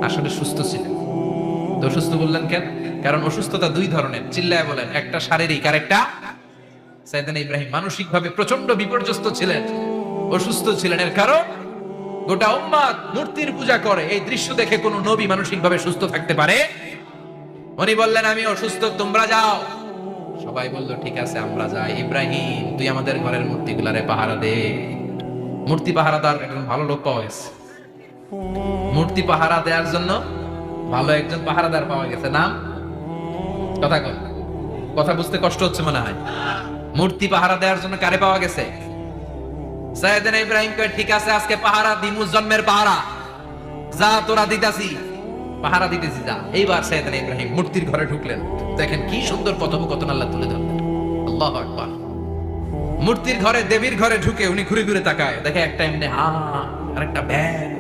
আসলে সুস্থ ছিলেন। তো অসুস্থ বললেন কেন? কারণ অসুস্থতা দুই ধরনের, চিল্লায় বলেন। একটা শারীরিক, আর একটা সাইয়েদনা ইব্রাহিম মানসিকভাবে প্রচন্ড বিপর্যস্ত ছিলেন, অসুস্থ ছিলেন। এর কারণ গোটা উম্মাত মূর্তির পূজা করে, এই দৃশ্য দেখে কোন নবী মানসিকভাবে সুস্থ থাকতে পারে? উনি বললেন আমি অসুস্থ, তোমরা যাও। সবাই বলল ঠিক আছে আমরা যাই। ইব্রাহিম তুই আমাদের ঘরের মূর্তিগুলারে পাহারা দে। মূর্তি পাহারাদার একজন ভালো লোক পাওয়া গেছে, মূর্তি পাহারা দেওয়ার জন্য ভালো একজন পাহারাদার পাওয়া গেছে। নাম কথা কয়, কথা বুঝতে কষ্ট হচ্ছে মনে হয়। মূর্তি পাহারা দেওয়ার জন্য কারে পাওয়া গেছে? সাইয়েদনা ইব্রাহিম কয় ঠিক আছে আজকে পাহারা দিমু, জন্মের পাহারা। যা তোরা দিতাছি, পাহারা দিতেছি যা। এইবার সাইয়েদনা ইব্রাহিম মূর্তির ঘরে ঢুকলেন। দেখেন কি সুন্দর কথোপকথন আল্লাহ তুলে ধরলেন। আল্লাহু আকবার। মূর্তির ঘরে, দেবীর ঘরে ঢুকে উনি ঘুরে ঘুরে তাকায়, দেখে একটা এমনি আর একটা ব্যাগ